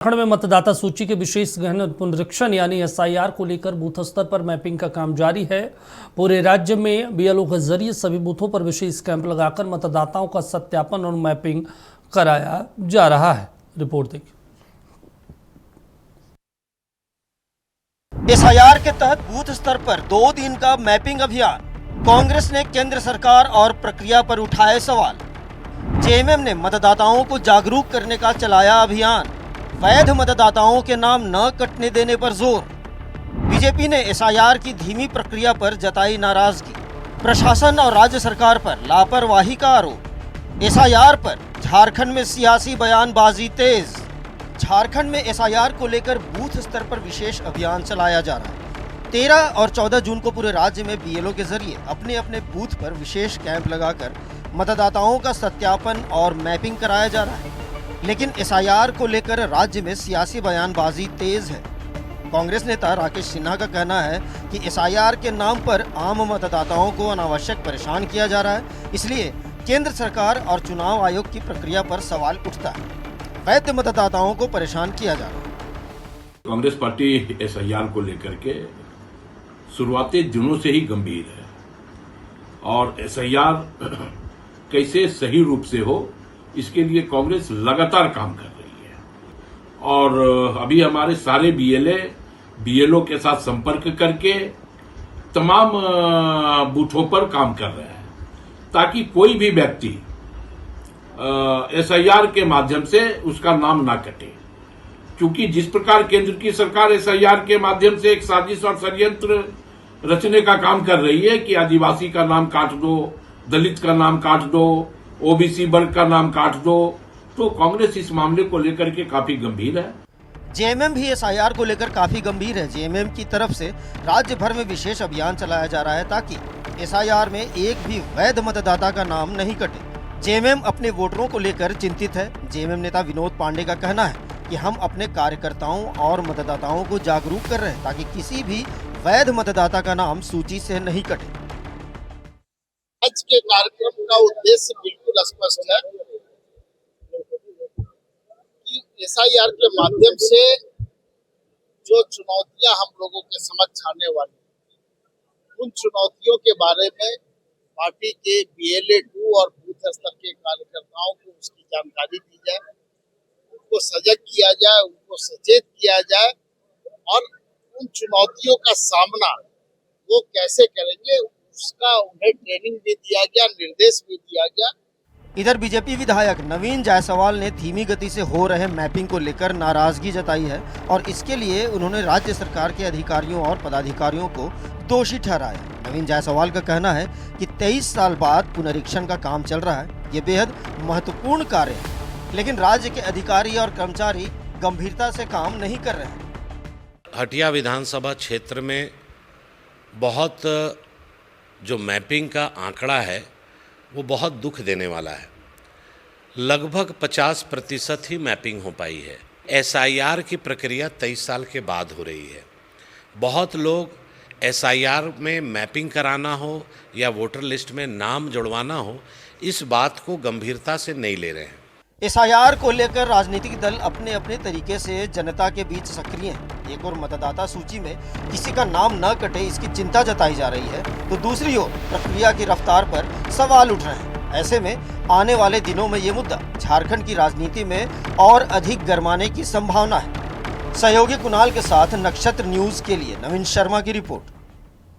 उत्तराखंड में मतदाता सूची के विशेष गहन पुनरीक्षण यानी एसआईआर को लेकर बूथ स्तर पर मैपिंग का काम जारी है। पूरे राज्य में बीएलओ के जरिए सभी बूथों पर विशेष कैंप लगाकर मतदाताओं का सत्यापन और मैपिंग कराया जा रहा है। रिपोर्ट देखिए। एसआईआर के तहत बूथ स्तर पर 2 दिन का मैपिंग अभियान। कांग्रेस ने केंद्र सरकार और प्रक्रिया पर उठाए सवाल। जेएमएम ने मतदाताओं को जागरूक करने का चलाया अभियान। वैध मतदाताओं के नाम न कटने देने पर जोर। बीजेपी ने एसआईआर की धीमी प्रक्रिया पर जताई नाराजगी। प्रशासन और राज्य सरकार पर लापरवाही का आरोप। एसआईआर पर झारखंड में सियासी बयानबाजी तेज। झारखंड में एसआईआर को लेकर बूथ स्तर पर विशेष अभियान चलाया जा रहा है। 13 और 14 जून को पूरे राज्य में बीएलओ के जरिए अपने अपने बूथ पर विशेष कैंप लगाकर मतदाताओं का सत्यापन और मैपिंग कराया जा रहा है। लेकिन एसआईआर को लेकर राज्य में सियासी बयानबाजी तेज है। कांग्रेस नेता राकेश सिन्हा का कहना है कि एसआईआर के नाम पर आम मतदाताओं को अनावश्यक परेशान किया जा रहा है, इसलिए केंद्र सरकार और चुनाव आयोग की प्रक्रिया पर सवाल उठता है। वैध मतदाताओं को परेशान किया जा रहा है। कांग्रेस पार्टी एसआईआर को लेकर के शुरुआती दिनों से ही गंभीर है और एसआईआर कैसे सही रूप से हो इसके लिए कांग्रेस लगातार काम कर रही है और अभी हमारे सारे बीएलओ के साथ संपर्क करके तमाम बूथों पर काम कर रहे हैं ताकि कोई भी व्यक्ति एसआईआर के माध्यम से उसका नाम ना कटे। क्योंकि जिस प्रकार केंद्र की सरकार एसआईआर के माध्यम से एक साजिश और षड्यंत्र रचने का काम कर रही है कि आदिवासी का नाम काट दो, दलित का नाम काट दो, ओबीसी वर्ग का नाम काट दो, तो कांग्रेस इस मामले को लेकर के काफी गंभीर है। जेएमएम भी एसआईआर को लेकर काफी गंभीर है। जेएमएम की तरफ से राज्य भर में विशेष अभियान चलाया जा रहा है ताकि एसआईआर में एक भी वैध मतदाता का नाम नहीं कटे। जेएमएम अपने वोटरों को लेकर चिंतित है। जेएमएम नेता विनोद पांडे का कहना है कि हम अपने कार्यकर्ताओं और मतदाताओं को जागरूक कर रहे हैं ताकि किसी भी वैध मतदाता का नाम सूची से नहीं कटे। आज के कार्यक्रम का उद्देश्य बिल्कुल स्पष्ट है कि एसआईआर के माध्यम से जो चुनौतियां हम लोगों के समक्ष आने वाली, उन चुनौतियों के बारे में पार्टी के बीएलए-2 और बूथ स्तर के कार्यकर्ताओं को उसकी जानकारी दी जाए, उनको सजग किया जाए, उनको सचेत किया जाए और उन चुनौतियों का सामना वो कैसे करेंगे उसका उन्हें ट्रेनिंग भी दिया गया, निर्देश भी दिया गया। इधर बीजेपी विधायक नवीन जायसवाल ने धीमी गति से हो रहे मैपिंग को लेकर नाराजगी जताई है और इसके लिए उन्होंने राज्य सरकार के अधिकारियों और पदाधिकारियों को दोषी ठहराया। नवीन जायसवाल का कहना है कि 23 साल बाद पुनरीक्षण का काम चल रहा है। ये बेहद महत्वपूर्ण कार्य है, लेकिन राज्य के अधिकारी और कर्मचारी गंभीरता से काम नहीं कर रहे हैं। हटिया विधानसभा क्षेत्र में बहुत जो मैपिंग का आंकड़ा है वो बहुत दुख देने वाला है। लगभग 50% ही मैपिंग हो पाई है। एसआईआर की प्रक्रिया 23 साल के बाद हो रही है। बहुत लोग एसआईआर में मैपिंग कराना हो या वोटर लिस्ट में नाम जुड़वाना हो, इस बात को गंभीरता से नहीं ले रहे हैं। एसआईआर को लेकर राजनीतिक दल अपने अपने तरीके से जनता के बीच सक्रिय हैं। एक और मतदाता सूची में किसी का नाम न कटे इसकी चिंता जताई जा रही है, तो दूसरी ओर प्रक्रिया की रफ्तार पर सवाल उठ रहे हैं। ऐसे में आने वाले दिनों में ये मुद्दा झारखंड की राजनीति में और अधिक गरमाने की संभावना है। सहयोगी कुणाल के साथ नक्षत्र न्यूज के लिए नवीन शर्मा की रिपोर्ट।